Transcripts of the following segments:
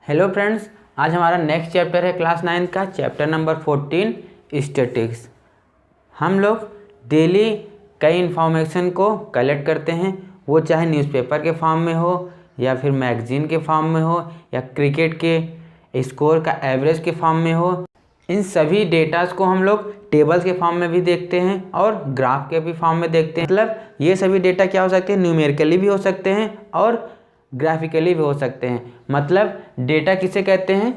Hello friends, आज हमारा next chapter है क्लास 9 का चैप्टर नंबर 14 स्टैटिक्स। हम लोग डेली कई इन्फॉर्मेशन को कलेक्ट करते हैं, वो चाहे न्यूज़पेपर के फॉर्म में हो या फिर मैगज़ीन के फॉर्म में हो या क्रिकेट के स्कोर का एवरेज के फॉर्म में हो। इन सभी डेटास को हम लोग टेबल्स के फॉर्म में भी देखते हैं और ग्राफ के भी फॉर्म में देखते हैं। मतलब ये सभी डेटा क्या हो सकते हैं, न्यूमेरिकली भी हो सकते हैं और ग्राफिकली भी हो सकते हैं। मतलब डेटा किसे कहते हैं,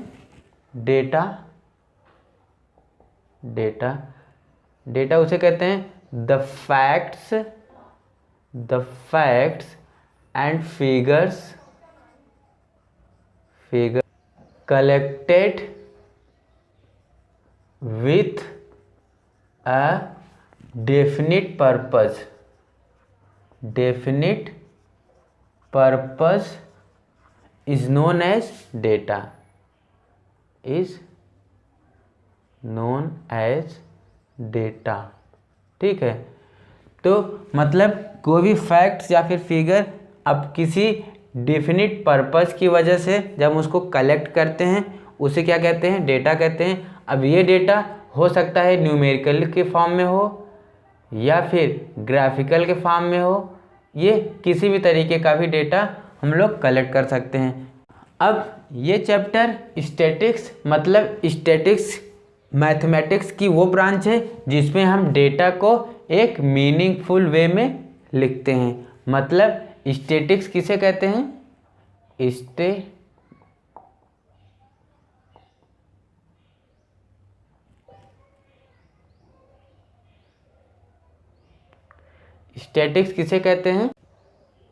डेटा उसे कहते हैं the facts and figures collected with a definite purpose is known as data, ठीक है। तो मतलब कोई भी फैक्ट्स या फिर फिगर अब किसी डेफिनिट पर्पस की वजह से जब उसको कलेक्ट करते हैं उसे क्या कहते हैं, डेटा कहते हैं। अब ये डेटा हो सकता है न्यूमेरिकल के फॉर्म में हो या फिर ग्राफिकल के फॉर्म में हो, ये किसी भी तरीके का भी डेटा हम लोग कलेक्ट कर सकते हैं। अब ये चैप्टर स्टैटिक्स मतलब स्टैटिक्स मैथमेटिक्स की वो ब्रांच है जिसमें हम डेटा को एक मीनिंगफुल वे में लिखते हैं। मतलब स्टैटिक्स किसे कहते हैं, स्टैटिक्स किसे कहते हैं?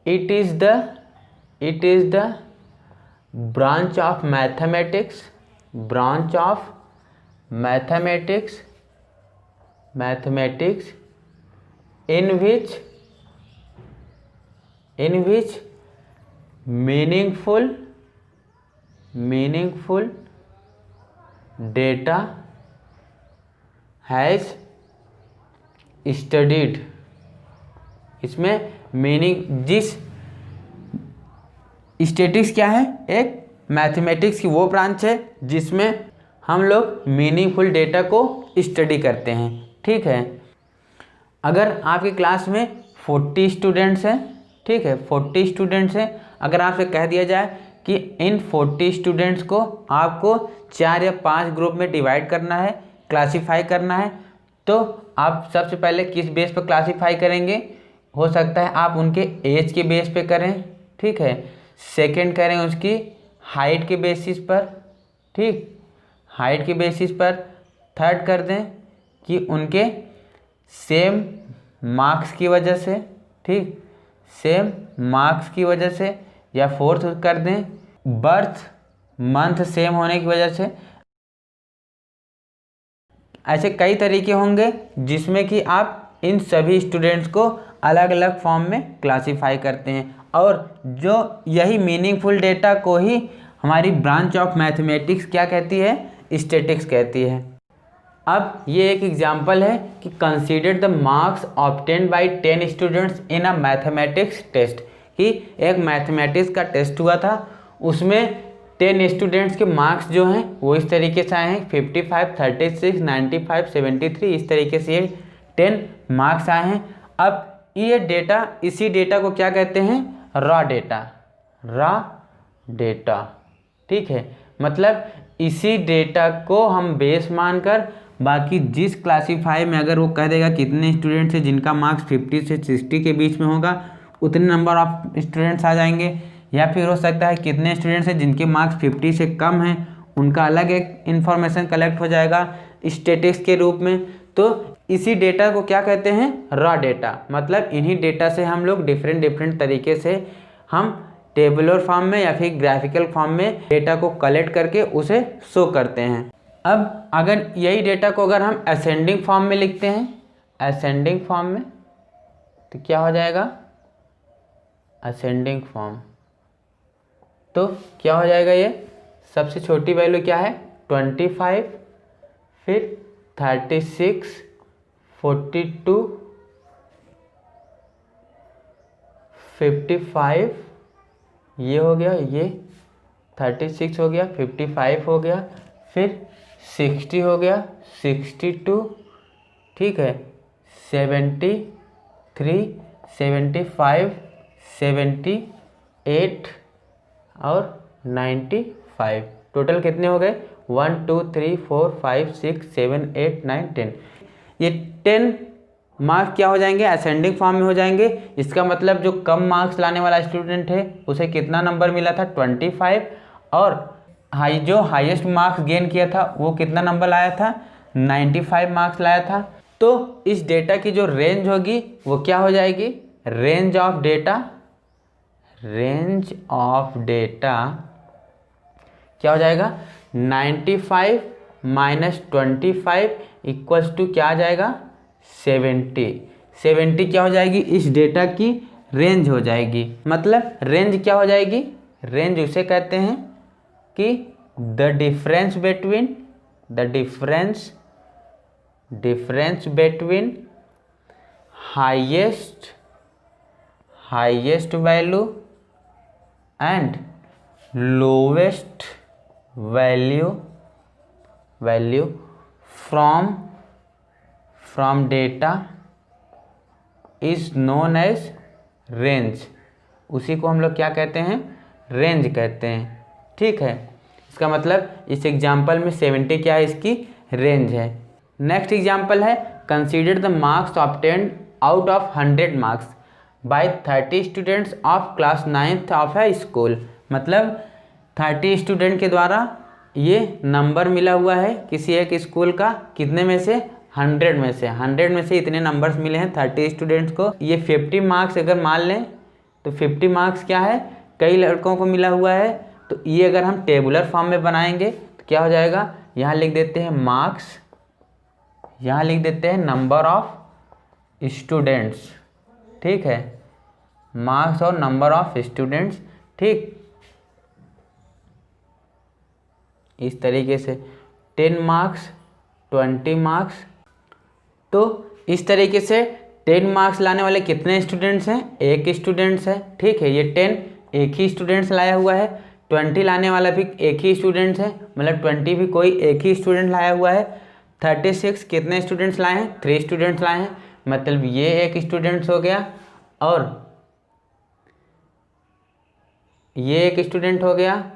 It is the branch of mathematics in which meaningful data has studied। इसमें मीनिंग जिस स्टैटिक्स क्या है, एक मैथमेटिक्स की वो ब्रांच है जिसमें हम लोग मीनिंगफुल डेटा को स्टडी करते हैं। ठीक है, अगर आपकी क्लास में 40 स्टूडेंट्स हैं, ठीक है 40 स्टूडेंट्स हैं, अगर आपसे कह दिया जाए कि इन 40 स्टूडेंट्स को आपको 4 या 5 ग्रुप में डिवाइड करना है, क्लासीफाई करना है, तो आप सबसे पहले किस बेस पर क्लासीफाई करेंगे? हो सकता है आप उनके एज के बेस पे करें, ठीक है। सेकंड करें उसकी हाइट के बेसिस पर, ठीक, हाइट के बेसिस पर। थर्ड कर दें कि उनके सेम मार्क्स की वजह से, ठीक, सेम मार्क्स की वजह से। या फोर्थ कर दें बर्थ मंथ सेम होने की वजह से। ऐसे कई तरीके होंगे जिसमें कि आप इन सभी स्टूडेंट्स को अलग अलग फॉर्म में क्लासीफाई करते हैं और जो यही मीनिंगफुल डेटा को ही हमारी ब्रांच ऑफ मैथमेटिक्स क्या कहती है, स्टैटिक्स कहती है। अब ये एक एग्जांपल है कि consider the marks obtained by 10 students in a mathematics test. कि एक मैथमेटिक्स का टेस्ट हुआ था, उसमें 10 स्टूडेंट्स के मार्क्स जो हैं वो इस तरीके से आए हैं 55, 36, 95, 73, इस तरीके से ये 10 मार्क्स आए हैं। अब ये डेटा, इसी डेटा को क्या कहते हैं, रॉ डेटा, ठीक है। मतलब इसी डेटा को हम बेस मानकर बाकी जिस क्लासीफाई में अगर वो कह देगा कितने स्टूडेंट्स हैं जिनका मार्क्स 50 से 60 के बीच में होगा, उतने नंबर ऑफ स्टूडेंट्स आ जाएंगे। या फिर हो सकता है कितने स्टूडेंट्स हैं जिनके मार्क्स 50 से कम हैं, उनका अलग एक इन्फॉर्मेशन कलेक्ट हो जाएगा स्टैटिक्स के रूप में। तो इसी डेटा को क्या कहते हैं, रॉ डेटा। मतलब इन्हीं डेटा से हम लोग डिफरेंट तरीके से हम टेबुलर फॉर्म में या फिर ग्राफिकल फॉर्म में डेटा को कलेक्ट करके उसे शो करते हैं। अब अगर यही डेटा को अगर हम असेंडिंग फॉर्म में लिखते हैं, असेंडिंग फॉर्म में, तो क्या हो जाएगा, असेंडिंग फॉर्म। तो क्या हो जाएगा, ये सबसे छोटी वैल्यू क्या है 25, फिर 36, 42, 55, ये हो गया, ये 36 हो गया, 55 हो गया, फिर 60 हो गया, 62, ठीक है, 73, 75, 78 और 95। टोटल कितने हो गए? 1 2 3 4 5 6 7 8 9 10। ये 10 मार्क्स क्या हो जाएंगे? असेंडिंग फॉर्म में हो जाएंगे। इसका मतलब जो कम मार्क्स लाने वाला स्टूडेंट है उसे कितना नंबर मिला था? 25। और जो हाईएस्ट मार्क्स गेन किया था वो कितना नंबर लाया था? 95 मार्क्स लाया था। तो इस डेटा की जो रेंज होगी वो क्या हो जाएगी? रेंज ऑफ डेटा क्या हो जाएगा? 95 माइनस 25 इक्वल्स टू क्या आ जाएगा? 70 क्या हो जाएगी? इस डेटा की रेंज हो जाएगी। मतलब रेंज क्या हो जाएगी? रेंज उसे कहते हैं कि the difference between highest value and lowest value from data is known as range. उसी को हम लोग क्या कहते हैं? रेंज कहते हैं। ठीक है, इसका मतलब इस एग्जाम्पल में 70 क्या है? इसकी रेंज है। नेक्स्ट एग्जाम्पल है consider the marks obtained out of 100 marks bye 30 students of class 9th of A school. मतलब 30 स्टूडेंट के द्वारा ये नंबर मिला हुआ है किसी एक स्कूल का, कितने में से? 100 में से। 100 में से इतने नंबर्स मिले हैं 30 स्टूडेंट्स को। ये 50 मार्क्स अगर मान लें तो 50 मार्क्स क्या है? कई लड़कों को मिला हुआ है। तो ये अगर हम टेबुलर फॉर्म में बनाएंगे तो क्या हो जाएगा? यहाँ लिख देते हैं मार्क्स, यहाँ लिख देते हैं नंबर ऑफ स्टूडेंट्स। ठीक है, मार्क्स और नंबर ऑफ स्टूडेंट्स। ठीक, इस तरीके से 10 मार्क्स, 20 मार्क्स। तो इस तरीके से 10 मार्क्स लाने वाले कितने स्टूडेंट्स हैं? एक स्टूडेंट्स है। ठीक है, ये 10 एक ही स्टूडेंट्स लाया हुआ है। 20 लाने वाला भी एक ही स्टूडेंट्स है, मतलब 20 भी कोई एक ही स्टूडेंट लाया हुआ है। 36 कितने स्टूडेंट्स लाए हैं? 3 स्टूडेंट्स लाए हैं, मतलब ये एक स्टूडेंट्स हो गया और ये एक स्टूडेंट हो गया।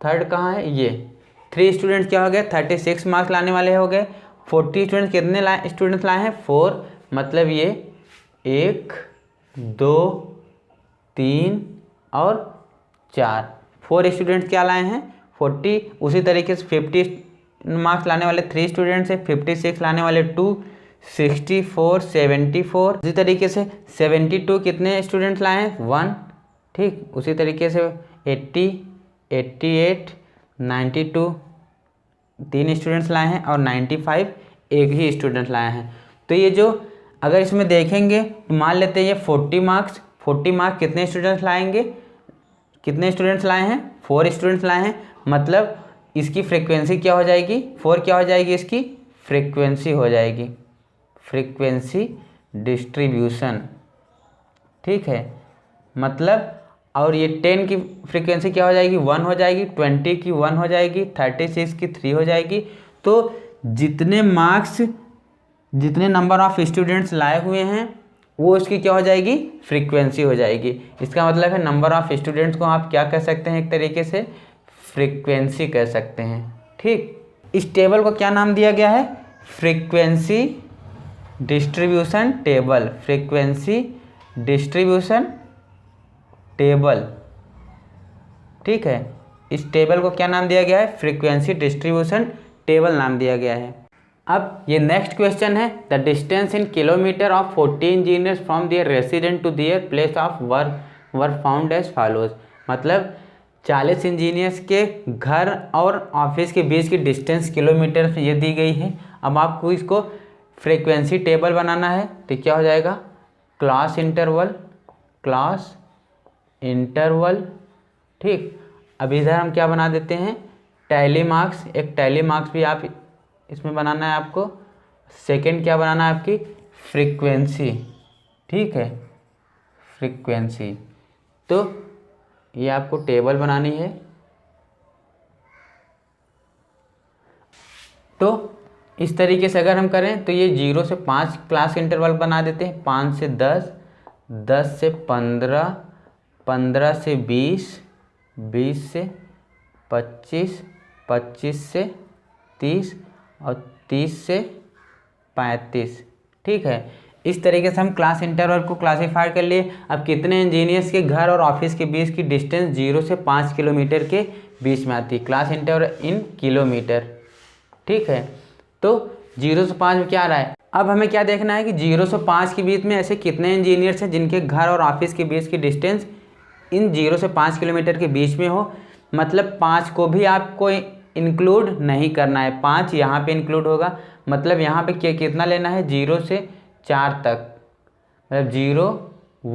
थर्ड कहाँ है? ये 3 स्टूडेंट्स क्या हो गए? 36 मार्क्स लाने वाले हो गए। 40 स्टूडेंट्स कितने स्टूडेंट्स लाए हैं? 4, मतलब ये 1 2 3 और 4, 4 स्टूडेंट्स क्या लाए हैं? 40। उसी तरीके से 50 मार्क्स लाने वाले 3 स्टूडेंट्स हैं, 56 लाने वाले 2, 64, 74। उसी तरीके से 72 कितने स्टूडेंट्स लाए हैं? 1। ठीक, उसी तरीके से 80, 88, 92 3 स्टूडेंट्स लाए हैं और 95 एक ही स्टूडेंट लाए हैं। तो ये जो अगर इसमें देखेंगे तो मान लेते हैं ये 40 मार्क्स कितने स्टूडेंट्स लाएंगे? कितने स्टूडेंट्स लाए हैं? 4 स्टूडेंट्स लाए हैं, मतलब इसकी फ्रीक्वेंसी क्या हो जाएगी? 4 क्या हो जाएगी? इसकी फ्रीक्वेंसी हो जाएगी, फ्रीक्वेंसी डिस्ट्रीब्यूशन। ठीक है, मतलब और ये 10 की फ्रीक्वेंसी क्या हो जाएगी? 1 हो जाएगी, 20 की 1 हो जाएगी, 36 की 3 हो जाएगी। तो जितने नंबर ऑफ स्टूडेंट्स लाए हुए हैं वो उसकी क्या हो जाएगी? फ्रीक्वेंसी हो जाएगी। इसका मतलब है नंबर ऑफ स्टूडेंट्स को आप क्या कह सकते हैं? एक तरीके से फ्रीक्वेंसी कह सकते हैं। ठीक, इस टेबल को क्या नाम दिया गया है? Frequency distribution table. Frequency distribution table. ठीक है, इस टेबल को क्या नाम दिया गया है? फ्रीक्वेंसी डिस्ट्रीब्यूशन टेबल नाम दिया गया है। अब ये नेक्स्ट क्वेश्चन है, the distance in kilometre of 40 engineers from their resident to their place of work were found as follows. मतलब 40 इंजीनियर्स के घर और ऑफिस के बीच की डिस्टेंस किलोमीटर में ये दी गई है। अब आपको इसको फ्रीक्वेंसी टेबल बनाना है तो क्या हो जाएगा? Class interval. ठीक, अब इधर हम क्या बना देते हैं? Tally marks. एक टैली मार्क्स भी आप इसमें बनाना है आपको। सेकंड क्या बनाना है? आपकी फ्रीक्वेंसी। ठीक है, फ्रीक्वेंसी। तो ये आपको टेबल बनानी है तो इस तरीके से अगर हम करें तो ये 0 से 5 क्लास इंटरवल बना देते हैं, 5 से 10, 10 से 15, 15 से 20, 20 से 25, 25 से 30 और 30 से 35। ठीक है, इस तरीके से हम क्लास इंटरवल को क्लासीफाई कर लिए। अब कितने इंजीनियर्स के घर और ऑफिस के बीच की डिस्टेंस 0 से 5 किलोमीटर के बीच में आती है, क्लास इंटरवल इन किलोमीटर। ठीक है, तो 0 से 5 में क्या आ रहा है, अब हमें क्या देखना है कि 0 से 5 के बीच में ऐसे कितने इंजीनियर्स हैं जिनके घर और ऑफिस के बीच की डिस्टेंस इन 0 से 5 किलोमीटर के बीच में हो। मतलब 5 को भी आपको इंक्लूड नहीं करना है, 5 यहाँ पे इंक्लूड होगा। मतलब यहाँ पे कितना लेना है, 0 से 4 तक, मतलब 0,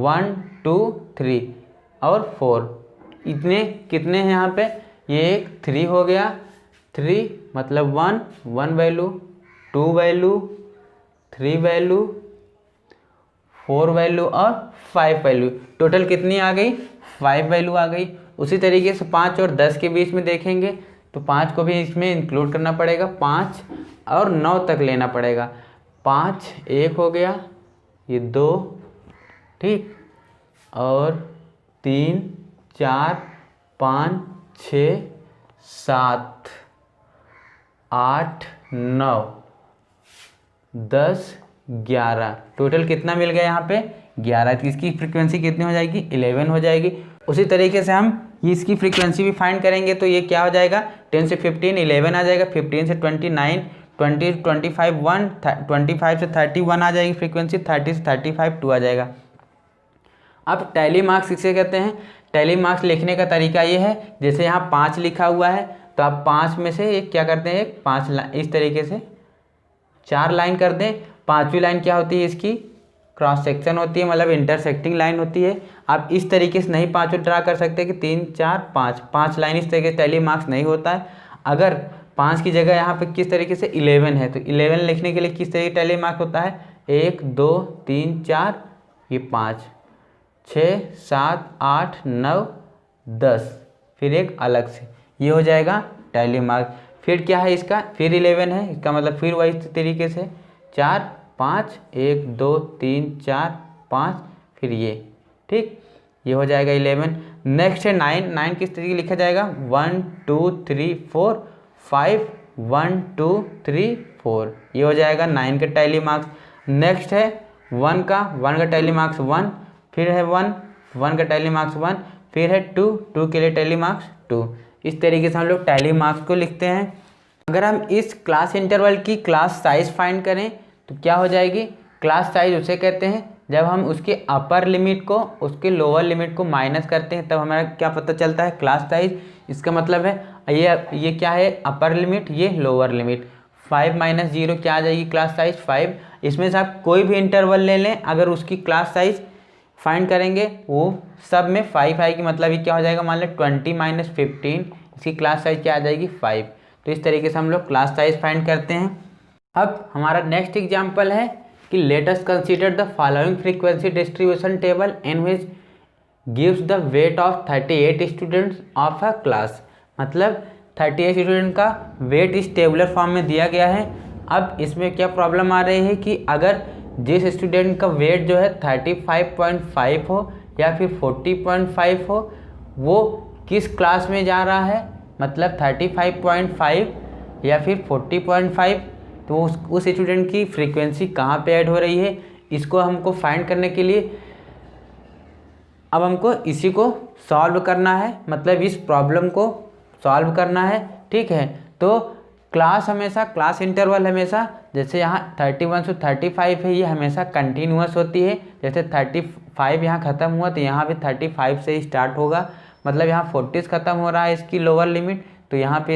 1, 2, 3 और 4, इतने कितने हैं यहाँ पे, ये एक 3 हो गया, 3 मतलब 1 वैल्यू, 2 वैल्यू, 3 वैल्यू, 4 वैल्यू और 5 वैल्यू। टोटल कितनी आ गई, 5 वैल्यू आ गई। उसी तरीके से 5 और 10 के बीच में देखेंगे तो 5 को भी इसमें इंक्लूड करना पड़ेगा, 5 और 9 तक लेना पड़ेगा। 5 एक हो गया, ये 2, ठीक, और 3, 4, 5, 6, 7, 8, 9, 10, 11, टोटल कितना मिल गया यहाँ पे, 11। तो इसकी फ्रीक्वेंसी कितनी हो जाएगी, 11 हो जाएगी। उसी तरीके से हम इसकी फ्रीक्वेंसी भी फाइंड करेंगे तो ये क्या हो जाएगा, 10 से 15 11 आ जाएगा, 15 से 29 20 25 1 25 से 31 आ जाएगी फ्रीक्वेंसी, 30 से 35 2 आ जाएगा। अब टैली मार्क्स किसे कहते हैं, टैली मार्क्स लिखने का तरीका ये है, जैसे यहाँ 5 लिखा हुआ है तो आप 5 में से एक क्या करते हैं, एक 5 इस तरीके से 4 लाइन कर दें। 5वीं लाइन क्या होती है, इसकी क्रॉस सेक्शन होती है, मतलब इंटरसेक्टिंग लाइन होती है। आप इस तरीके से नहीं 5 ड्रा कर सकते कि 3 4 5 लाइन, इस तरीके से टैली मार्क्स नहीं होता है। अगर 5 की जगह यहाँ पे किस तरीके से 11 है तो 11 लिखने के लिए किस तरीके टैली मार्क होता है, 1 2 3 4, ये 5 6 7 8 9 10, फिर एक अलग से, ये हो जाएगा टैली मार्क। फिर क्या है इसका, फिर 11 है, इसका मतलब फिर वही तरीके से 4 5 1 2 3 4 5, फिर ये, ठीक, ये हो जाएगा 11। नेक्स्ट है 9 किस तरीके लिखा जाएगा, 1 2 3 4 5 1 2 3 4, ये हो जाएगा 9 का टैली मार्क्स। नेक्स्ट है 1 का टैली मार्क्स 1, फिर है 1 का टैली मार्क्स 1, फिर है 2 के लिए टैली मार्क्स 2। इस तरीके से हम लोग टैली मार्क्स को लिखते हैं। अगर हम इस क्लास इंटरवल की क्लास साइज फाइंड करें तो क्या हो जाएगी, क्लास साइज उसे कहते हैं जब हम उसके अपर लिमिट को उसके लोअर लिमिट को माइनस करते हैं तब हमारा क्या पता चलता है, क्लास साइज। इसका मतलब है ये क्या है, अपर लिमिट, ये लोअर लिमिट। 5 - 0 क्या आ जाएगी, क्लास साइज 5। इसमें से आप कोई भी इंटरवल ले लें, अगर उसकी क्लास साइज फाइंड करेंगे वो सब में 5 आएगी, मतलब ये क्या हो जाएगा, मान लें 20 - 15, इसकी क्लास साइज क्या आ जाएगी, 5। तो इस तरीके से हम लोग क्लास साइज फाइंड करते हैं। अब हमारा नेक्स्ट एग्जाम्पल है कि let us consider the following frequency distribution table in which gives the weight of 38 students of a class. मतलब 38 स्टूडेंट का वेट इस टेबुलर फॉर्म में दिया गया है। अब इसमें क्या प्रॉब्लम आ रही है कि अगर जिस स्टूडेंट का वेट जो है 35.5 हो या फिर 40.5 हो, वो किस क्लास में जा रहा है, मतलब 35.5 या फिर 40.5, तो उस स्टूडेंट की फ्रीक्वेंसी कहाँ पे ऐड हो रही है, इसको हमको फाइंड करने के लिए अब हमको इसी को सॉल्व करना है, मतलब इस प्रॉब्लम को सॉल्व करना है। ठीक है, तो क्लास इंटरवल हमेशा, जैसे यहाँ 31 से 35 है, ये हमेशा कंटिन्यूअस होती है। जैसे 35 यहाँ ख़त्म हुआ तो यहाँ भी 35 से ही स्टार्ट होगा, मतलब यहाँ 40 ख़त्म हो रहा है इसकी लोअर लिमिट, तो यहाँ पे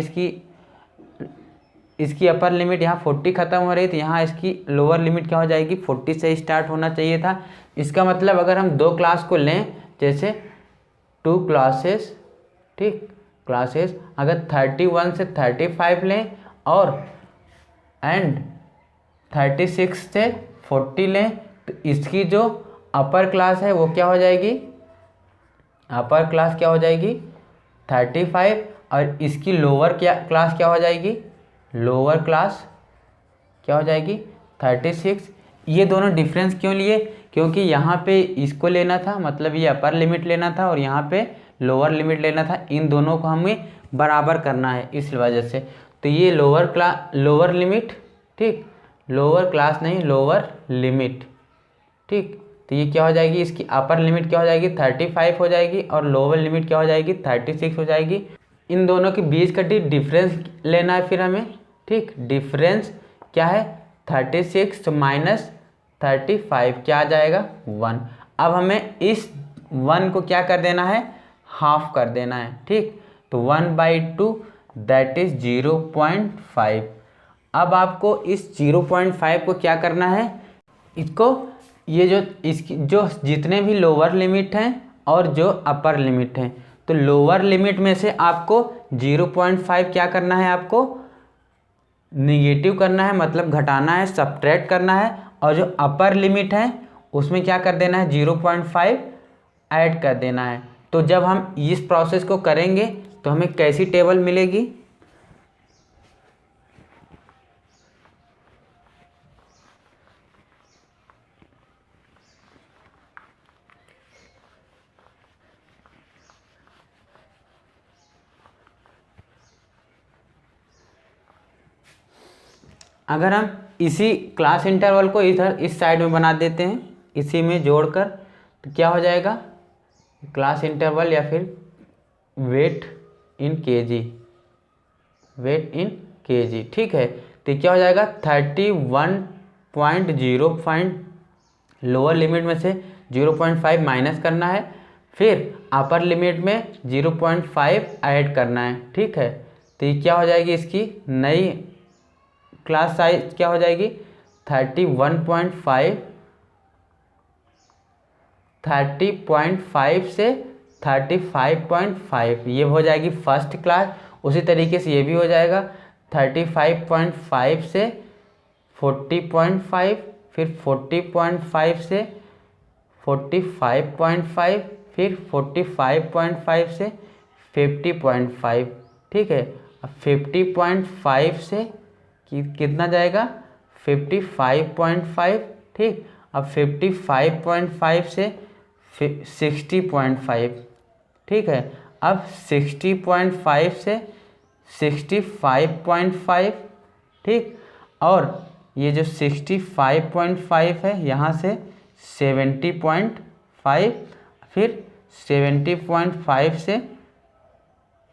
इसकी अपर लिमिट यहाँ 40 ख़त्म हो रही है, तो यहाँ इसकी लोअर लिमिट क्या हो जाएगी, 40 से स्टार्ट होना चाहिए था। इसका मतलब अगर हम 2 क्लास को लें, जैसे 2 क्लासेस, ठीक, क्लासेस अगर 31 से 35 लें और 36 से 40 लें, तो इसकी जो अपर क्लास है वो क्या हो जाएगी, अपर क्लास क्या हो जाएगी 35, और इसकी लोअर क्लास क्या हो जाएगी लोअर क्लास क्या हो जाएगी 36। ये दोनों डिफरेंस क्यों लिए, क्योंकि यहाँ पे इसको लेना था, मतलब ये अपर लिमिट लेना था और यहाँ पे लोअर लिमिट लेना था, इन दोनों को हमें बराबर करना है इस वजह से। तो ये लोअर लिमिट, ठीक, लोअर क्लास नहीं लोअर लिमिट, ठीक। तो ये क्या हो जाएगी, इसकी अपर लिमिट क्या हो जाएगी 35 हो जाएगी और लोअर लिमिट क्या हो जाएगी 36 हो जाएगी। इन दोनों के बीच का डिफरेंस लेना है फिर हमें, ठीक। डिफरेंस क्या है 36 माइनस 35 क्या आ जाएगा 1। अब हमें इस 1 को क्या कर देना है, हाफ कर देना है, ठीक। तो 1/2 दैट इज 0.5। अब आपको इस 0.5 को क्या करना है, इसको ये जो इसकी जो जितने भी लोअर लिमिट हैं और जो अपर लिमिट हैं, तो लोअर लिमिट में से आपको 0.5 क्या करना है, आपको निगेटिव करना है, मतलब घटाना है, सब्ट्रैक्ट करना है। और जो अपर लिमिट है उसमें क्या कर देना है 0.5 ऐड कर देना है। तो जब हम इस प्रोसेस को करेंगे तो हमें कैसी टेबल मिलेगी, अगर हम इसी क्लास इंटरवल को इधर इस साइड में बना देते हैं, इसी में जोड़कर, तो क्या हो जाएगा क्लास इंटरवल या फिर वेट इन केजी, वेट इन केजी, ठीक है। तो क्या हो जाएगा 31.0 लोअर लिमिट में से 0.5 माइनस करना है, फिर अपर लिमिट में 0.5 ऐड करना है, ठीक है। तो ये क्या हो जाएगी, इसकी नई क्लास साइज क्या हो जाएगी 30.5 से 35.5, ये हो जाएगी फर्स्ट क्लास। उसी तरीके से ये भी हो जाएगा 35.5 से 40.5, फिर 40.5 से 45.5, फिर 45.5 से 50.5, ठीक है। अब 50.5 से कितना जाएगा 55.5, ठीक। अब 55.5 से 60.5, ठीक है। अब 60.5 से 65.5, ठीक। और ये जो 65.5 है यहाँ से 70.5, फिर 70.5 से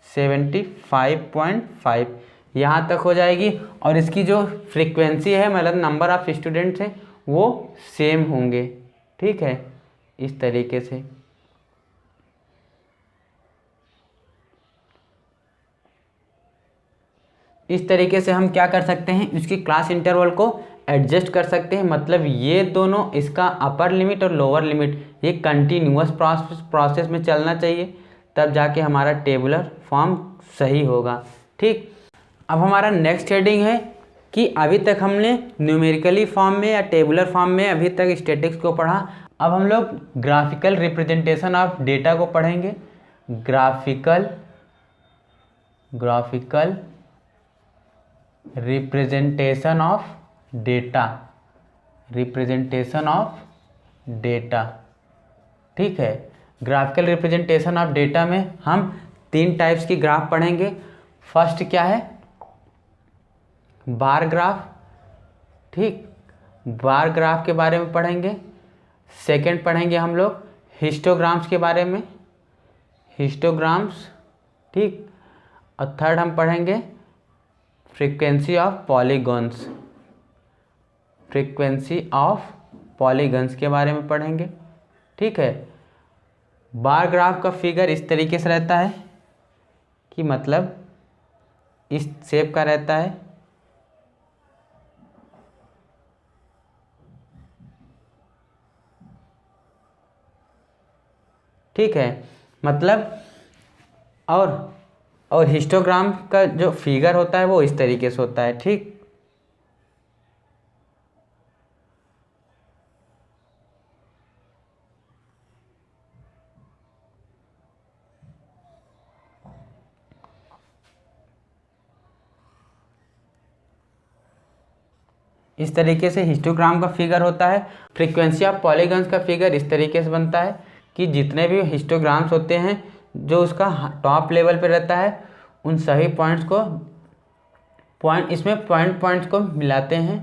75.5 यहाँ तक हो जाएगी। और इसकी जो फ्रीक्वेंसी है, मतलब नंबर ऑफ स्टूडेंट्स हैं, वो सेम होंगे, ठीक है, इस तरीके से। इस तरीके से हम क्या कर सकते हैं, इसकी क्लास इंटरवल को एडजस्ट कर सकते हैं, मतलब ये दोनों, इसका अपर लिमिट और लोअर लिमिट ये कंटिन्यूअस प्रोसेस में चलना चाहिए, तब जाके हमारा टेबुलर फॉर्म सही होगा, ठीक। अब हमारा नेक्स्ट हेडिंग है कि अभी तक हमने न्यूमेरिकली फॉर्म में या टेबुलर फॉर्म में अभी तक स्टैटिक्स को पढ़ा। अब हम लोग ग्राफिकल रिप्रेजेंटेशन ऑफ डेटा को पढ़ेंगे। Graphical representation of data, representation of data, ठीक है। ग्राफिकल रिप्रेजेंटेशन ऑफ डेटा में हम 3 टाइप्स की ग्राफ पढ़ेंगे। फर्स्ट क्या है, बार ग्राफ, ठीक, बार ग्राफ के बारे में पढ़ेंगे। सेकंड पढ़ेंगे हम लोग हिस्टोग्राम्स के बारे में, हिस्टोग्राम्स, ठीक। और थर्ड हम पढ़ेंगे frequency of polygons, frequency of polygons के बारे में पढ़ेंगे, ठीक है। बार ग्राफ का फिगर इस तरीके से रहता है कि मतलब इस शेप का रहता है, ठीक है, मतलब और हिस्टोग्राम का जो फिगर होता है वो इस तरीके से होता है, ठीक। इस तरीके से हिस्टोग्राम का फिगर होता है। फ्रीक्वेंसी ऑफ पॉलीगन्स का फिगर इस तरीके से बनता है कि जितने भी हिस्टोग्राम्स होते हैं जो उसका टॉप लेवल पे रहता है उन सभी पॉइंट्स को इसमें पॉइंट्स को मिलाते हैं।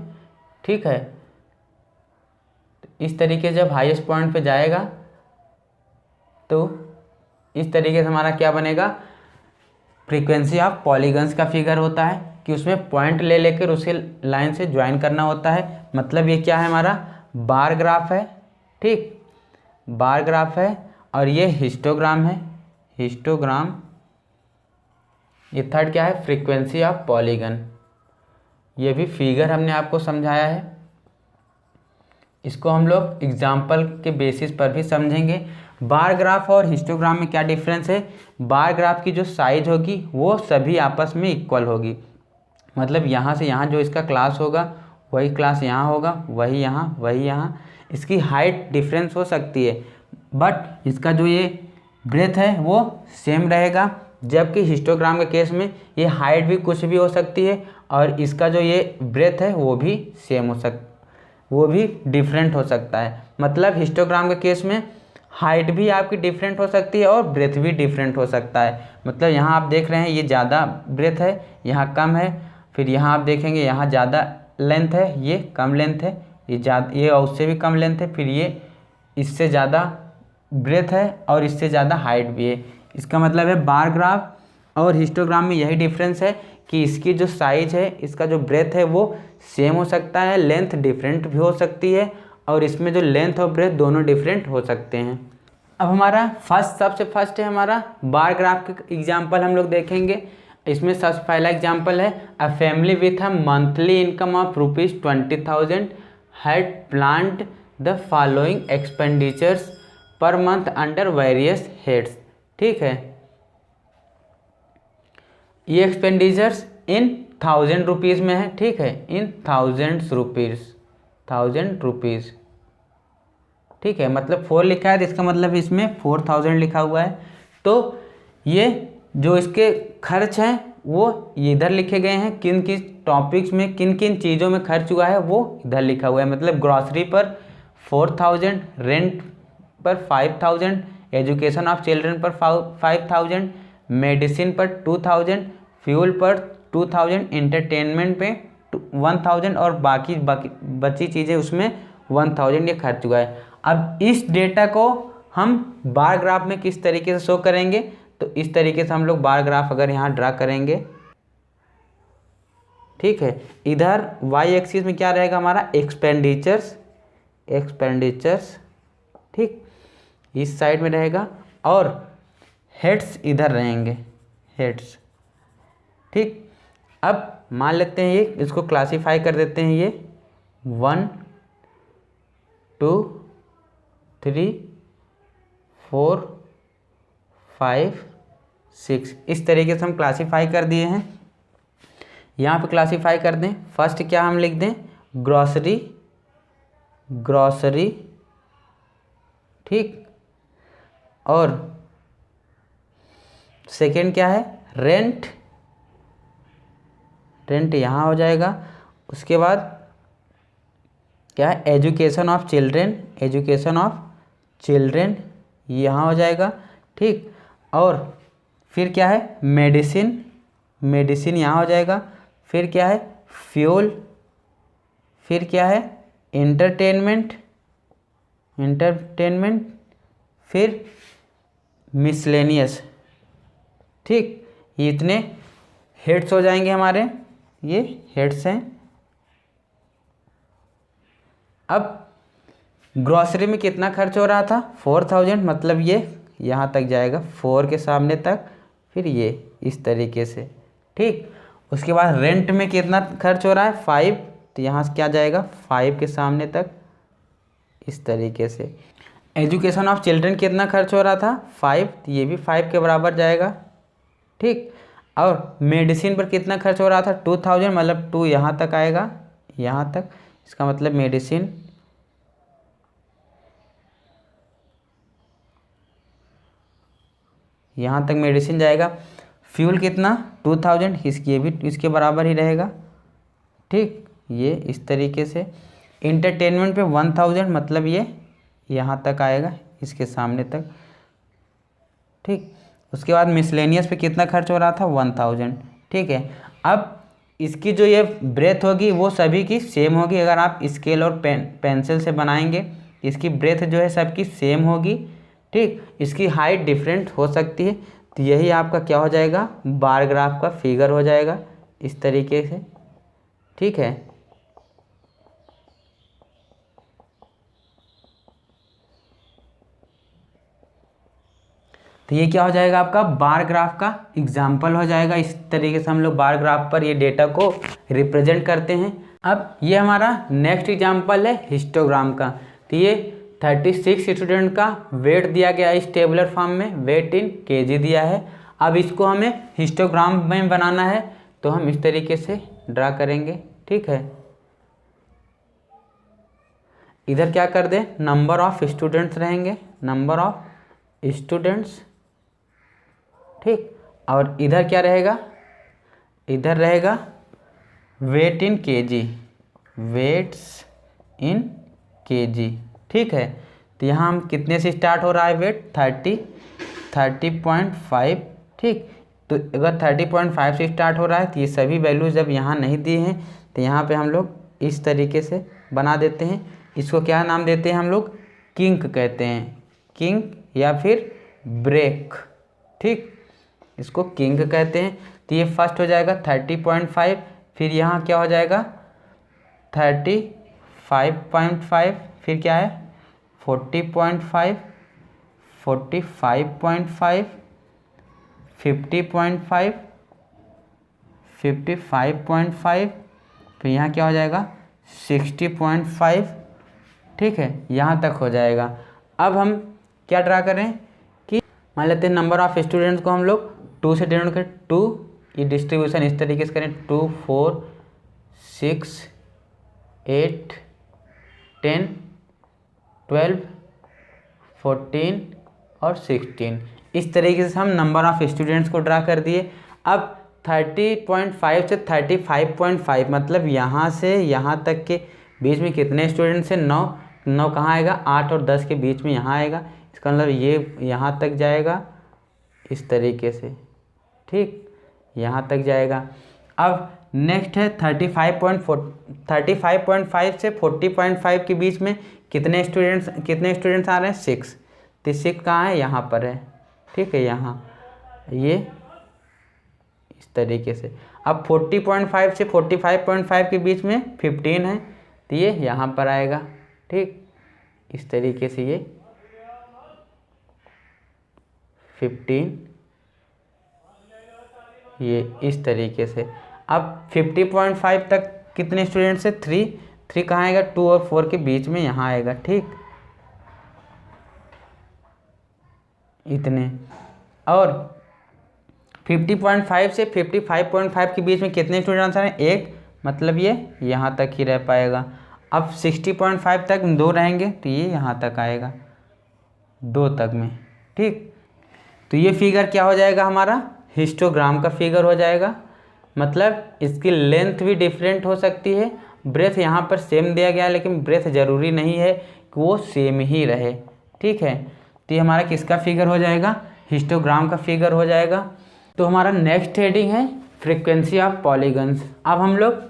ठीक है, इस तरीके से जब हाईएस्ट पॉइंट पे जाएगा तो इस तरीके से हमारा क्या बनेगा, फ्रीक्वेंसी ऑफ पॉलीगन्स का फिगर होता है कि उसमें पॉइंट ले लेकर उसे लाइन से ज्वाइन करना होता है। मतलब ये क्या है, हमारा बार ग्राफ है। ठीक, बार ग्राफ है और ये हिस्टोग्राम है, हिस्टोग्राम। ये थर्ड क्या है, फ्रीक्वेंसी ऑफ पॉलीगन। ये भी फिगर हमने आपको समझाया है, इसको हम लोग एग्जाम्पल के बेसिस पर भी समझेंगे। बार ग्राफ और हिस्टोग्राम में क्या डिफरेंस है, बार ग्राफ की जो साइज होगी वो सभी आपस में इक्वल होगी। मतलब यहाँ से यहाँ जो इसका क्लास होगा वही क्लास यहाँ होगा, वही यहाँ, वही यहाँ। इसकी हाइट डिफरेंस हो सकती है बट इसका जो ये ब्रेथ है वो सेम रहेगा। जबकि हिस्टोग्राम के केस में ये हाइट भी कुछ भी हो सकती है और इसका जो ये ब्रेथ है वो भी सेम वो भी डिफरेंट हो सकता है। मतलब हिस्टोग्राम के केस में हाइट भी आपकी डिफरेंट हो सकती है और ब्रेथ भी डिफरेंट हो सकता है। मतलब यहाँ आप देख रहे हैं ये ज़्यादा ब्रेथ है, यहाँ कम है। फिर यहाँ आप देखेंगे यहाँ ज़्यादा लेंथ है, ये कम लेंथ है, ये उससे भी कम लेंथ है, फिर ये इससे ज़्यादा ब्रेथ है और इससे ज़्यादा हाइट भी है। इसका मतलब है बार ग्राफ और हिस्टोग्राम में यही डिफरेंस है कि इसकी जो साइज है, इसका जो ब्रेथ है वो सेम हो सकता है, लेंथ डिफरेंट भी हो सकती है और इसमें जो लेंथ और ब्रेथ दोनों डिफरेंट हो सकते हैं। अब हमारा सबसे फर्स्ट है हमारा बार ग्राफ के एग्जाम्पल हम लोग देखेंगे। इसमें सबसे पहला एग्जाम्पल है, a family with a monthly income of ₹20,000 had planned the following expenditures per month under various heads. ठीक है, ये एक्सपेंडिचर्स इन 1000 रुपीज़ में है। ठीक है, इन 1000 रुपीज़। ठीक है, मतलब 4 लिखा है तो इसका मतलब इसमें 4000 लिखा हुआ है। तो ये जो इसके खर्च हैं वो इधर लिखे गए हैं, किन किन टॉपिक्स में किन किन चीज़ों में खर्च हुआ है वो इधर लिखा हुआ है। मतलब ग्रॉसरी पर 4000, रेंट पर 5000, एजुकेशन ऑफ चिल्ड्रन पर 5000, मेडिसिन पर 2000, फ्यूल पर 2000, इंटरटेनमेंट पे 1000 और बाकी बची चीज़ें उसमें 1000 ये खर्च हुआ है। अब इस डेटा को हम बार ग्राफ में किस तरीके से शो करेंगे, तो इस तरीके से हम लोग बार ग्राफ अगर यहाँ ड्रा करेंगे। ठीक है, इधर वाई एक्सिस में क्या रहेगा हमारा, एक्सपेंडिचर्स। ठीक, इस साइड में रहेगा और हेड्स इधर रहेंगे, हेड्स। ठीक, अब मान लेते हैं ये इसको क्लासीफाई कर देते हैं, ये 1 2 3 4 5 6 इस तरीके से हम क्लासीफाई कर दिए हैं। यहाँ पे क्लासीफाई कर दें, फर्स्ट क्या हम लिख दें, ग्रॉसरी। ठीक, और सेकेंड क्या है, रेंट यहाँ हो जाएगा। उसके बाद क्या है, एजुकेशन ऑफ चिल्ड्रेन यहाँ हो जाएगा। ठीक, और फिर क्या है, मेडिसिन यहाँ हो जाएगा। फिर क्या है, फ्यूल। फिर क्या है, एंटरटेनमेंट। फिर मिसलेनियस। ठीक, ये इतने हेड्स हो जाएंगे हमारे, ये हेड्स हैं। अब ग्रॉसरी में कितना खर्च हो रहा था, 4000, मतलब ये यहाँ तक जाएगा 4 के सामने तक, फिर ये इस तरीके से। ठीक, उसके बाद रेंट में कितना खर्च हो रहा है, 5, तो यहाँ से क्या जाएगा 5 के सामने तक, इस तरीके से। एजुकेशन ऑफ चिल्ड्रन कितना खर्च हो रहा था, 5, तो ये भी 5 के बराबर जाएगा। ठीक, और मेडिसिन पर कितना खर्च हो रहा था, 2000, मतलब 2 यहाँ तक आएगा, यहाँ तक। इसका मतलब मेडिसिन यहाँ तक मेडिसिन जाएगा। फ्यूल कितना, 2000, ये भी इसके बराबर ही रहेगा। ठीक, ये इस तरीके से। इंटरटेनमेंट पे 1000 मतलब ये यहाँ तक आएगा, इसके सामने तक, ठीक। उसके बाद मिसलेनियस पे कितना खर्च हो रहा था, 1000, ठीक है। अब इसकी जो ये ब्रेथ होगी वो सभी की सेम होगी। अगर आप स्केल और पेंसिल से बनाएंगे, इसकी ब्रेथ जो है सबकी सेम होगी, ठीक। इसकी हाइट डिफरेंट हो सकती है, तो यही आपका क्या हो जाएगा, बार ग्राफ का फिगर हो जाएगा इस तरीके से, ठीक है। तो ये क्या हो जाएगा, आपका बार ग्राफ का एग्जाम्पल हो जाएगा। इस तरीके से हम लोग बार ग्राफ पर ये डेटा को रिप्रेजेंट करते हैं। अब ये हमारा नेक्स्ट एग्जाम्पल है हिस्टोग्राम का। तो ये 36 स्टूडेंट का वेट दिया गया है इस टेबुलर फॉर्म में, वेट इन केजी दिया है। अब इसको हमें हिस्टोग्राम में बनाना है, तो हम इस तरीके से ड्रा करेंगे, ठीक है। इधर क्या कर दें, नंबर ऑफ स्टूडेंट्स रहेंगे, नंबर ऑफ स्टूडेंट्स, ठीक। और इधर क्या रहेगा, इधर रहेगा वेट इन केजी, वेट्स इन केजी, ठीक है। तो यहाँ हम कितने से स्टार्ट हो रहा है वेट, 30.5, ठीक। तो अगर 30.5 से स्टार्ट हो रहा है तो ये सभी वैल्यूज जब यहाँ नहीं दी हैं तो यहाँ पे हम लोग इस तरीके से बना देते हैं। इसको क्या नाम देते हैं हम लोग, किंक कहते हैं, किंक या फिर ब्रेक, ठीक। इसको किंग कहते हैं। तो ये फर्स्ट हो जाएगा 30.5, फिर यहाँ क्या हो जाएगा 35.5, फिर क्या है 40.5, 45.5, 50.5, 55.5, फिर यहाँ क्या हो जाएगा 60.5, ठीक है। यहाँ तक हो जाएगा। अब हम क्या ड्रा करें कि मान लेते हैं नंबर ऑफ स्टूडेंट्स को हम लोग 2 से डिनोट करें, 2, ये डिस्ट्रीब्यूशन इस तरीके से करें, 2, 4, 6, 8, 10, 12, 14 और 16, इस तरीके से हम नंबर ऑफ स्टूडेंट्स को ड्रा कर दिए। अब 30.5 से 35.5 मतलब यहाँ से यहाँ तक के बीच में कितने स्टूडेंट्स हैं, 9, 9 कहाँ आएगा, 8 और 10 के बीच में यहाँ आएगा। इसका मतलब ये यहाँ तक जाएगा इस तरीके से, ठीक, यहाँ तक जाएगा। अब नेक्स्ट है 35.5 से 40.5 के बीच में कितने स्टूडेंट्स आ रहे हैं, 6। तो 6 कहाँ है, यहाँ पर है, ठीक है, यहाँ ये इस तरीके से। अब 40.5 से 45.5 के बीच में 15 है, तो ये यहाँ पर आएगा, ठीक, इस तरीके से ये 15, ये इस तरीके से। अब 50.5 तक कितने स्टूडेंट्स है, 3 कहाँ आएगा, 2 और 4 के बीच में यहाँ आएगा, ठीक, इतने। और 50.5 से 55.5 के बीच में कितने स्टूडेंट्स आ रहे हैं, 1, मतलब ये यहाँ तक ही रह पाएगा। अब 60.5 तक 2 रहेंगे, तो ये यहाँ तक आएगा, 2 तक में, ठीक। तो ये फिगर क्या हो जाएगा, हमारा हिस्टोग्राम का फिगर हो जाएगा। मतलब इसकी लेंथ भी डिफरेंट हो सकती है, ब्रेथ यहाँ पर सेम दिया गया है, लेकिन ब्रेथ ज़रूरी नहीं है कि वो सेम ही रहे, ठीक है। तो ये हमारा किसका फिगर हो जाएगा, हिस्टोग्राम का फिगर हो जाएगा। तो हमारा नेक्स्ट हेडिंग है फ्रीक्वेंसी ऑफ पॉलीगन्स। अब हम लोग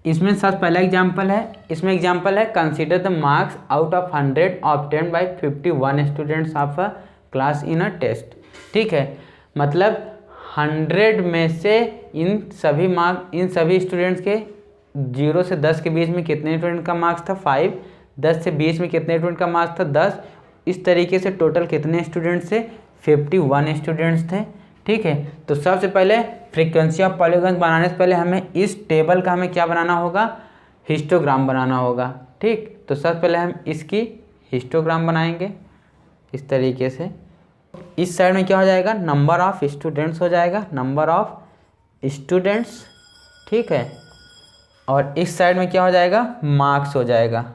इसमें सबसे पहला एग्जाम्पल है, इसमें एग्जाम्पल है consider the marks out of 100 obtained by 51 students of a class in a test, ठीक है। मतलब 100 में से इन सभी स्टूडेंट्स के 0 से 10 के बीच में कितने स्टूडेंट का मार्क्स था, 5, 10 से 20 में कितने स्टूडेंट का मार्क्स था, 10। इस तरीके से टोटल कितने स्टूडेंट्स थे, 51 स्टूडेंट्स थे, ठीक है। तो सबसे पहले फ्रीक्वेंसी ऑफ पॉलीगन्स बनाने से पहले हमें इस टेबल का हमें क्या बनाना होगा, हिस्टोग्राम बनाना होगा, ठीक। तो सबसे पहले हम इसकी हिस्टोग्राम बनाएंगे इस तरीके से। इस साइड में क्या हो जाएगा, नंबर ऑफ स्टूडेंट्स हो जाएगा, नंबर ऑफ स्टूडेंट्स, ठीक है। और इस साइड में क्या हो जाएगा, मार्क्स हो जाएगा,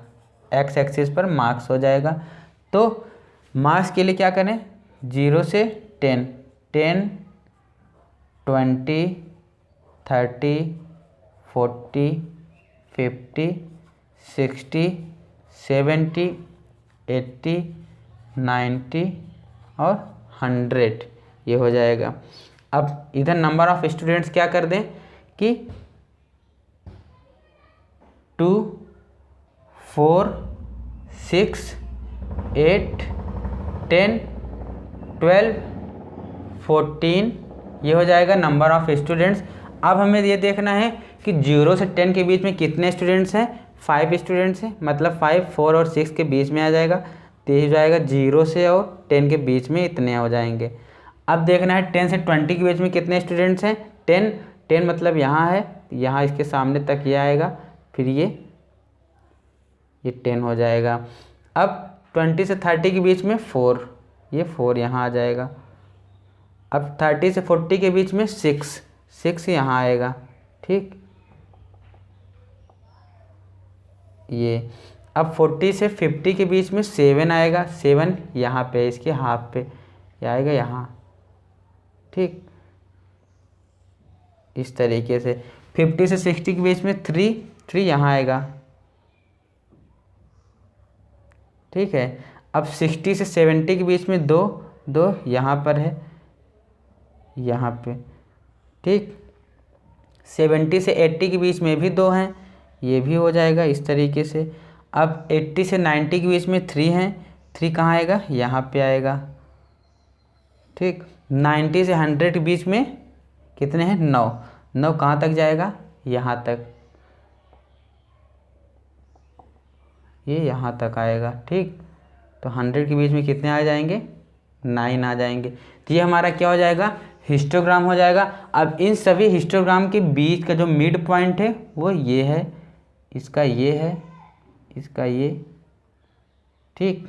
एक्स एक्सिस पर मार्क्स हो जाएगा। तो मार्क्स के लिए क्या करें, 0 से 10, 10, 20, 30, 40, 50, 60, 70, 80, 90 और 100 ये हो जाएगा। अब इधर नंबर ऑफ स्टूडेंट्स क्या कर दें कि 2, 4, 6, 8, 10, 12, 14 ये हो जाएगा नंबर ऑफ स्टूडेंट्स। अब हमें ये देखना है कि 0 से 10 के बीच में कितने स्टूडेंट्स हैं, 5 स्टूडेंट्स हैं, मतलब 5, 4 और 6 के बीच में आ जाएगा, तो ये हो जाएगा 0 से और 10 के बीच में इतने हो जाएंगे। अब देखना है 10 से 20 के बीच में कितने स्टूडेंट्स हैं, 10 मतलब यहाँ है, यहाँ इसके सामने तक ये आएगा, फिर ये 10 हो जाएगा। अब 20 से 30 के बीच में 4, ये 4 यहाँ आ जाएगा। अब 30 से 40 के बीच में 6 यहाँ आएगा, ठीक ये। अब 40 से 50 के बीच में 7 आएगा, 7 यहाँ पे इसके हाफ पे ये आएगा यहाँ, ठीक इस तरीके से। 50 से 60 के बीच में 3 यहाँ आएगा, ठीक है। अब 60 से 70 के बीच में 2 यहाँ पर है, यहाँ पे, ठीक। 70 से 80 के बीच में भी 2 हैं, ये भी हो जाएगा इस तरीके से। अब 80 से 90 के बीच में 3 हैं, 3 कहाँ आएगा, यहाँ पे आएगा, ठीक। 90 से 100 के बीच में कितने हैं, 9 कहाँ तक जाएगा, यहाँ तक, ये यहाँ तक आएगा, ठीक। तो 100 के बीच में कितने आ जाएंगे, 9 आ जाएंगे। तो ये हमारा क्या हो जाएगा, हिस्टोग्राम हो जाएगा। अब इन सभी हिस्टोग्राम के बीच का जो मिड पॉइंट है वो ये है, इसका ये है, इसका ये, ठीक।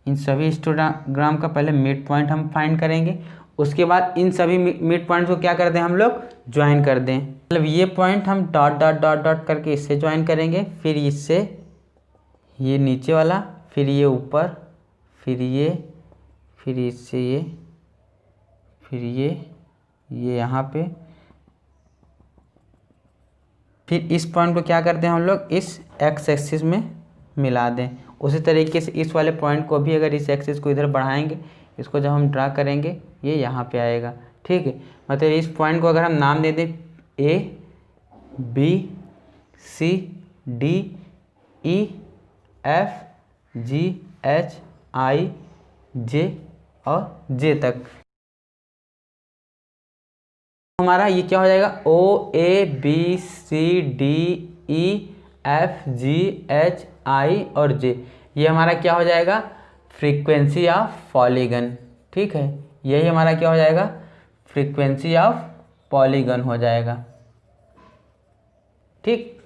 इन सभी हिस्टोग्राम का पहले मिड पॉइंट हम फाइंड करेंगे, उसके बाद इन सभी मिड पॉइंट को क्या कर दें हम लोग, ज्वाइन कर दें। मतलब ये पॉइंट हम डॉट डॉट डॉट डॉट करके इससे ज्वाइन करेंगे, फिर इससे ये नीचे वाला, फिर ये ऊपर, फिर ये, फिर इससे ये, फिर ये यहाँ पे, फिर इस पॉइंट को क्या करते हैं हम लोग, इस एक्स एक्सिस में मिला दें। उसी तरीके से इस वाले पॉइंट को भी अगर इस एक्सिस को इधर बढ़ाएंगे, इसको जब हम ड्रा करेंगे ये यहाँ पे आएगा, ठीक है। मतलब इस पॉइंट को अगर हम नाम दे दें A, B, C, D, E, F, G, H, I, J और J तक, हमारा ये क्या हो जाएगा, O, A, B, C, D, E, F, G, H, I और J। ये हमारा क्या हो जाएगा, फ्रीक्वेंसी ऑफ पॉलीगन, ठीक है। यही हमारा क्या हो जाएगा, फ्रीक्वेंसी ऑफ पॉलीगन हो जाएगा, ठीक।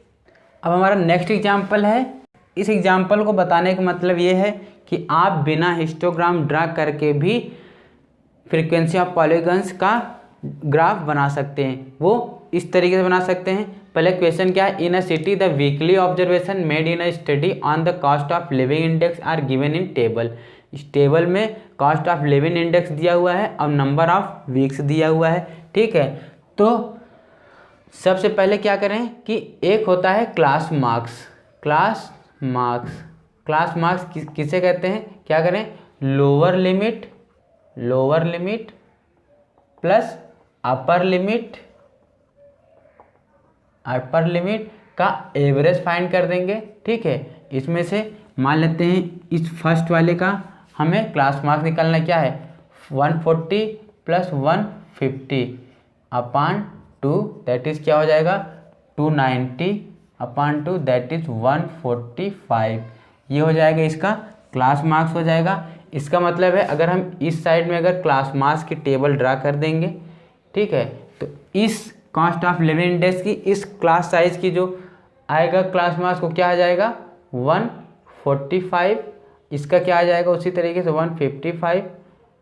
अब हमारा नेक्स्ट एग्जाम्पल है। इस एग्जाम्पल को बताने का मतलब ये है कि आप बिना हिस्टोग्राम ड्रा करके भी फ्रीक्वेंसी ऑफ पॉलीगन्स का ग्राफ बना सकते हैं। वो इस तरीके से बना सकते हैं। पहले क्वेश्चन क्या है, in a city the weekly observation made in a study on the cost of living index are given in table. इस टेबल में कॉस्ट ऑफ लिविंग इंडेक्स दिया हुआ है और नंबर ऑफ वीक्स दिया हुआ है, ठीक है। तो सबसे पहले क्या करें कि एक होता है क्लास मार्क्स। क्लास मार्क्स किसे कहते हैं, क्या करें, lower limit plus upper limit का एवरेज फाइंड कर देंगे, ठीक है। इसमें से मान लेते हैं इस फर्स्ट वाले का हमें क्लास मार्क्स निकालना क्या है, 140 प्लस 150 अपान 2 दैट इज़ क्या हो जाएगा 290 अपान 2 दैट इज़ 145। ये हो जाएगा इसका क्लास मार्क्स हो जाएगा। इसका मतलब है अगर हम इस साइड में अगर क्लास मार्क्स की टेबल ड्रा कर देंगे, ठीक है, तो इस कॉस्ट ऑफ लिविंग इंडेक्स की इस क्लास साइज की जो आएगा क्लास मार्क्स को क्या आ जाएगा 145, इसका क्या आ जाएगा उसी तरीके से 155,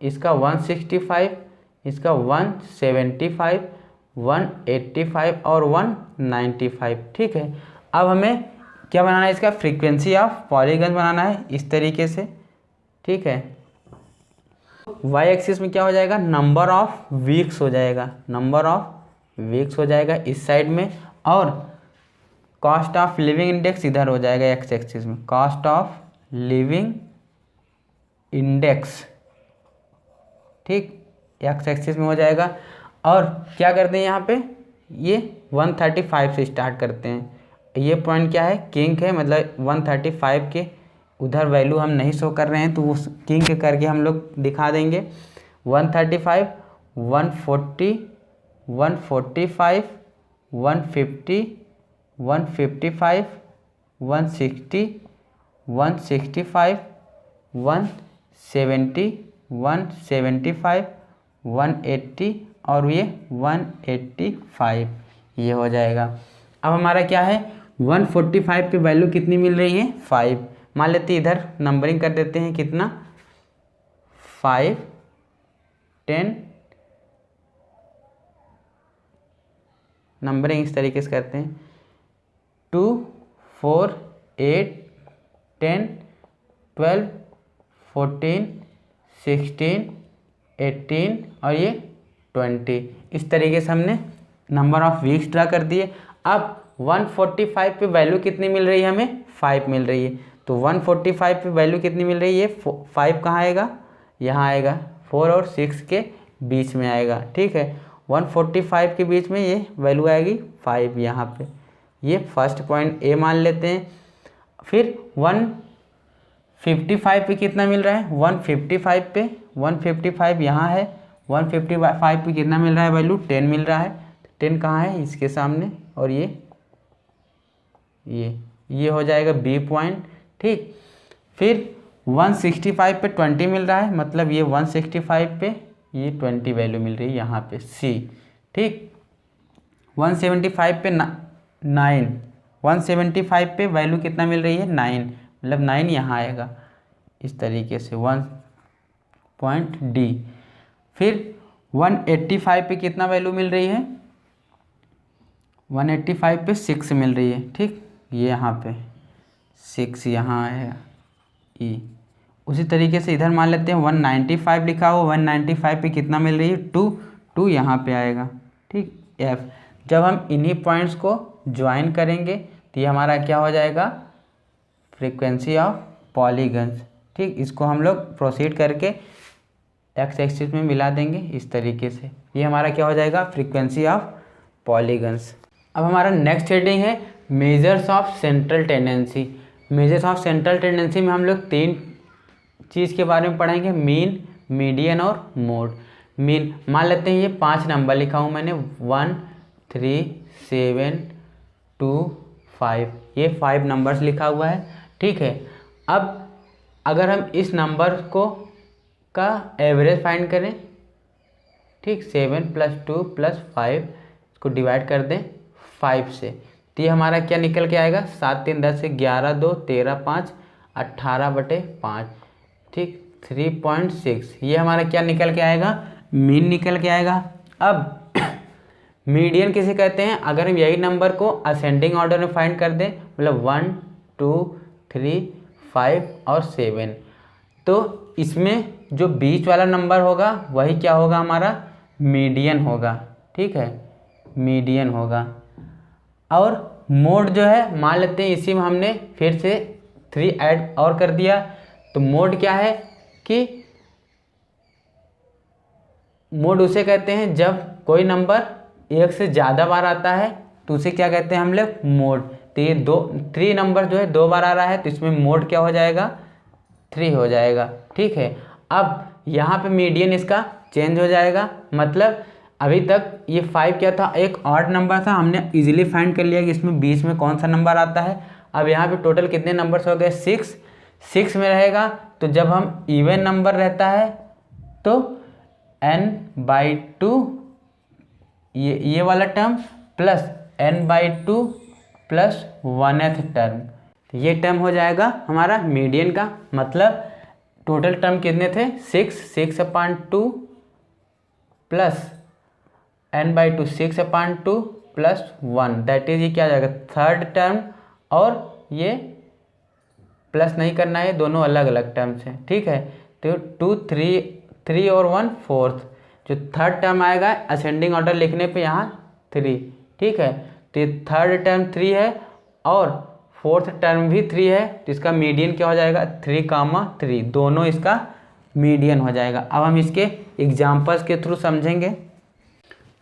इसका 165, इसका 175, 185 और 195, ठीक है। अब हमें क्या बनाना है, इसका फ्रीक्वेंसी ऑफ पॉलीगन बनाना है इस तरीके से, ठीक है। y एक्सिस में क्या हो जाएगा, नंबर ऑफ वीक्स हो जाएगा, नंबर ऑफ वीक्स हो जाएगा इस साइड में, और कॉस्ट ऑफ लिविंग इंडेक्स इधर हो जाएगा एक्स एक्सिस में, कॉस्ट ऑफ लिविंग इंडेक्स, ठीक, एक्स एक्सिस में हो जाएगा। और क्या करते हैं यहाँ पे, ये 135 से स्टार्ट करते हैं। ये पॉइंट क्या है, किंक है, मतलब 135 के उधर वैल्यू हम नहीं शो कर रहे हैं तो उस किंक करके हम लोग दिखा देंगे। 135, 140, 145, 150, 155, 160, 165, 170, 175, 180 और ये 185, ये हो जाएगा। अब हमारा क्या है, 145 पे वैल्यू कितनी मिल रही है, 5। मान लेते हैं इधर नंबरिंग कर देते हैं, कितना, 5, 10, नंबरिंग इस तरीके से करते हैं, 2, 4, 8, 10, 12, 14, 16, 18 और ये 20। इस तरीके से हमने नंबर ऑफ वीक्स ड्रा कर दिए। अब 145 पे वैल्यू कितनी मिल रही है हमें, 5 मिल रही है। तो 145 पे वैल्यू कितनी मिल रही है, 5 कहाँ आएगा, यहाँ आएगा, 4 और 6 के बीच में आएगा, ठीक है। 145 के बीच में ये वैल्यू आएगी 5 यहाँ पे। ये फर्स्ट पॉइंट ए मान लेते हैं। फिर 155 पे कितना मिल रहा है, 155 पे 155 यहाँ है, 155 पे कितना मिल रहा है वैल्यू, 10 मिल रहा है। 10 कहाँ है, इसके सामने, और ये हो जाएगा बी पॉइंट, ठीक। फिर 165 पे 20 मिल रहा है, मतलब ये 165 पे ये 20 वैल्यू मिल रही है यहाँ पे, सी, ठीक। 175 पे 9, 175 पे वैल्यू कितना मिल रही है, 9, मतलब 9 यहाँ आएगा इस तरीके से, 1 पॉइंट डी। फिर 185 पे कितना वैल्यू मिल रही है, 185 पे 6 मिल रही है, ठीक, ये यहाँ पे 6 यहाँ आएगा ई। उसी तरीके से इधर मान लेते हैं 195 लिखा हो, 195 पे कितना मिल रही है, 2 यहाँ पे आएगा, ठीक, एफ। जब हम इन्हीं पॉइंट्स को ज्वाइन करेंगे तो ये हमारा क्या हो जाएगा, फ्रीक्वेंसी ऑफ पॉलीगन्स, ठीक। इसको हम लोग प्रोसीड करके एक्स एक्सिस में मिला देंगे इस तरीके से, ये हमारा क्या हो जाएगा, फ्रीक्वेंसी ऑफ पॉलीगन्स। अब हमारा नेक्स्ट हेडिंग है measures of central tendency. Measures of central tendency में हम लोग 3 चीज़ के बारे में पढ़ेंगे, मीन, मीडियन और मोड। मीन, मान लेते हैं ये 5 नंबर लिखा हूँ मैंने, 1, 3, 7, 2, 5, ये 5 नंबर्स लिखा हुआ है, ठीक है। अब अगर हम इस नंबर को का एवरेज फाइंड करें, ठीक, 7 + 2 + 5 इसको डिवाइड कर दें 5 से, तो ये हमारा क्या निकल के आएगा, 7 3 10 से 11 2 13 5 18/5, ठीक, 3.6, ये हमारा क्या निकल के आएगा, मीन निकल के आएगा। अब मीडियन किसे कहते हैं, अगर हम यही नंबर को असेंडिंग ऑर्डर में फाइंड कर दें, मतलब 1 2 3 5 और 7, तो इसमें जो बीच वाला नंबर होगा वही क्या होगा, हमारा मीडियन होगा, ठीक है, मीडियन होगा। और मोड जो है, मान लेते हैं इसी में हमने फिर से 3 ऐड और कर दिया, तो मोड क्या है कि मोड उसे कहते हैं जब कोई नंबर 1 से ज़्यादा बार आता है तो उसे क्या कहते हैं हम लोग, मोड। तो ये 3 नंबर जो है 2 बार आ रहा है तो इसमें मोड क्या हो जाएगा, 3 हो जाएगा, ठीक है। अब यहाँ पे मीडियन इसका चेंज हो जाएगा, मतलब अभी तक ये 5 क्या था, एक ऑड नंबर था, हमने इजीली फाइंड कर लिया कि इसमें बीच में कौन सा नंबर आता है। अब यहाँ पे टोटल कितने नंबर्स हो गए, 6 में रहेगा। तो जब हम इवन नंबर रहता है तो n/2 ये वाला term plus n/2 plus 1th term, तो ये टर्म हो जाएगा हमारा मीडियन का। मतलब टोटल टर्म कितने थे, 6/2 plus n/2 6/2 plus 1, that is ये क्या आ जाएगा, थर्ड टर्म। और ये प्लस नहीं करना है, दोनों अलग अलग टर्म्स हैं, ठीक है। तो 2 3 और 1 4th, जो थर्ड टर्म आएगा असेंडिंग ऑर्डर लिखने पे यहाँ 3, ठीक है। तो ये थर्ड टर्म 3 है और फोर्थ टर्म भी 3 है, तो इसका मीडियन क्या हो जाएगा 3, 3 दोनों इसका मीडियन हो जाएगा। अब हम इसके एग्जाम्पल्स के थ्रू समझेंगे।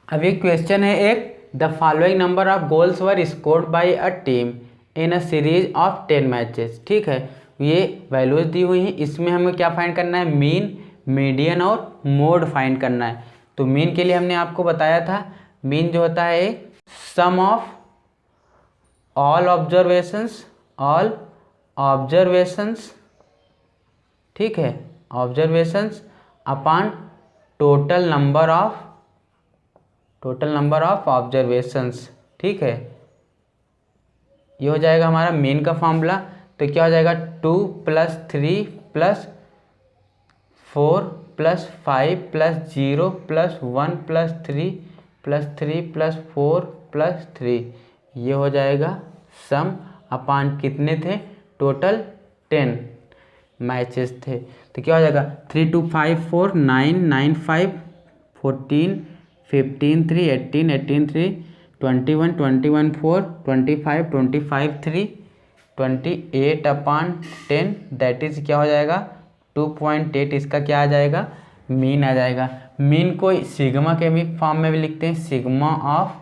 अब एक क्वेश्चन है एक, the following number of goals were scored by a team in a series of 10 matches. ठीक है, ये वैल्यूज दी हुई हैं, इसमें हमें क्या फाइंड करना है, मीन, मीडियन और मोड फाइंड करना है। तो मीन के लिए हमने आपको बताया था, मीन जो होता है सम ऑफ ऑल ऑब्जर्वेशंस, ठीक है, observations upon total number of observations. ठीक है, ये हो जाएगा हमारा मीन का फॉर्मूला। तो क्या हो जाएगा 2 + 3 + 4 + 5 + 0 + 1 + 3 + 3 + 4 + 3, ये हो जाएगा सम अपान कितने थे, टोटल 10 मैचेस थे। तो क्या हो जाएगा 3 2 5 4 9 9 5 14 15 3 18 18 3 21 21 4 25 25 3 28 अपान 10, दैट इज क्या हो जाएगा 2.8। इसका क्या आ जाएगा, मीन आ जाएगा। मीन को सिग्मा के भी फॉर्म में भी लिखते हैं, सिग्मा ऑफ,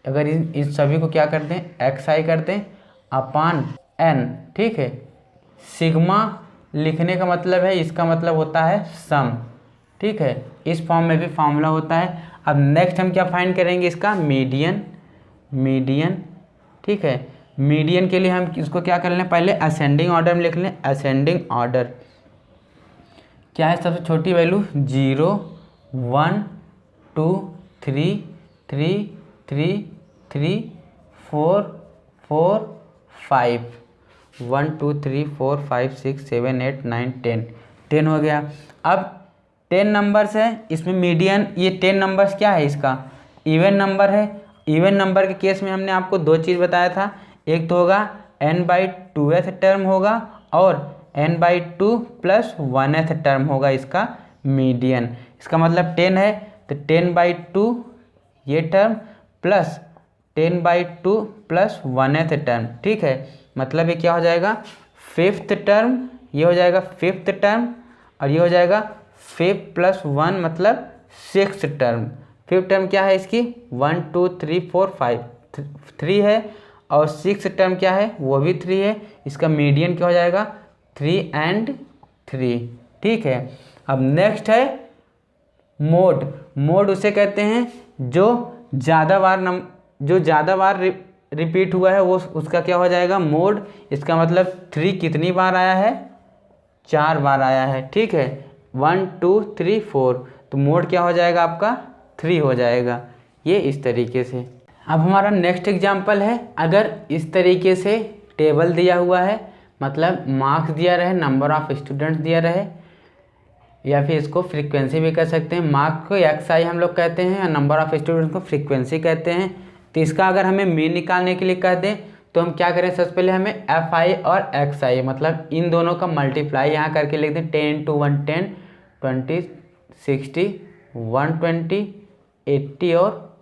अगर इन सभी को क्या करते हैं xi करते हैं अपान n। ठीक है, सिग्मा लिखने का मतलब है, इसका मतलब होता है सम। ठीक है, इस फॉर्म में भी फार्मूला होता है। अब नेक्स्ट हम क्या फाइंड करेंगे, इसका मीडियन। ठीक है, मीडियन के लिए हम इसको क्या कर लें, पहले असेंडिंग ऑर्डर में लिख लें। असेंडिंग ऑर्डर क्या है, सबसे छोटी वैल्यू 0 1 2 3 3 3 3 4 4 5 1 2 3 4 5 6 7 8 9 10 हो गया। अब 10 नंबर्स है, इसमें मीडियन, ये 10 नंबर्स क्या है, इसका इवन नंबर है। इवन नंबर के केस में हमने आपको दो चीज़ बताया था, एक तो होगा n/2th टर्म होगा और n/2 + 1th टर्म होगा इसका मीडियन। इसका मतलब 10 है तो 10/2 ये टर्म प्लस 10/2 + 1th टर्म। ठीक है, मतलब ये क्या हो जाएगा 5th टर्म, ये हो जाएगा 5th टर्म और ये हो जाएगा 5 + 1 मतलब 6th टर्म। 5th टर्म क्या है इसकी 1 2 3 4 5 3 है और 6th टर्म क्या है वो भी 3 है। इसका मीडियन क्या हो जाएगा 3 and 3। ठीक है, अब नेक्स्ट है मोड उसे कहते हैं जो ज़्यादा बार रिपीट हुआ है वो, उसका क्या हो जाएगा मोड। इसका मतलब 3 कितनी बार आया है, 4 बार आया है। ठीक है, 1 2 3 4, तो मोड क्या हो जाएगा आपका 3 हो जाएगा, ये इस तरीके से। अब हमारा नेक्स्ट एग्जाम्पल है, अगर इस तरीके से टेबल दिया हुआ है, मतलब मार्क्स दिया रहे, नंबर ऑफ स्टूडेंट्स दिया रहे, या फिर इसको फ्रीक्वेंसी भी कह सकते हैं। मार्क्स को xi हम लोग कहते हैं और नंबर ऑफ स्टूडेंट्स को फ्रीक्वेंसी कहते हैं। तो इसका अगर हमें मीन निकालने के लिए कह दें तो हम क्या करें, सबसे पहले हमें fi और xi मतलब इन दोनों का मल्टीप्लाई यहाँ करके लिख दें। 10 × 1 10, 20 60 120 80 और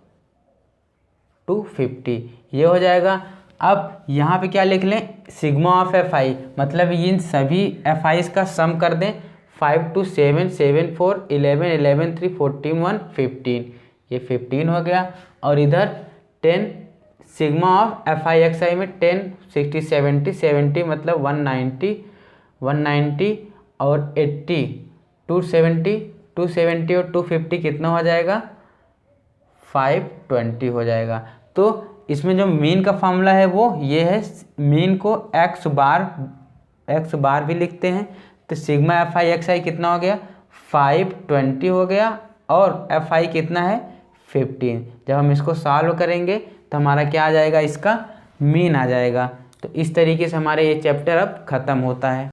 250, ये हो जाएगा। अब यहाँ पे क्या लिख लें, सिग्मा ऑफ fi मतलब इन सभी fi's का सम कर दें। 5 2 7 7 4 11 11 3 14 1 15, ये 15 हो गया। और इधर 10 सिग्मा ऑफ fi xi में 10 60 70 70 मतलब 190 190 और 80 270 और 250 कितना हो जाएगा 520 हो जाएगा। तो इसमें जो मीन का फॉर्मूला है वो ये है, मीन को x बार भी लिखते हैं। तो सिग्मा fi xi कितना हो गया 520 हो गया और fi कितना है 15। जब हम इसको सॉल्व करेंगे तो हमारा क्या आ जाएगा, इसका मीन आ जाएगा। तो इस तरीके से हमारा ये चैप्टर अब ख़त्म होता है।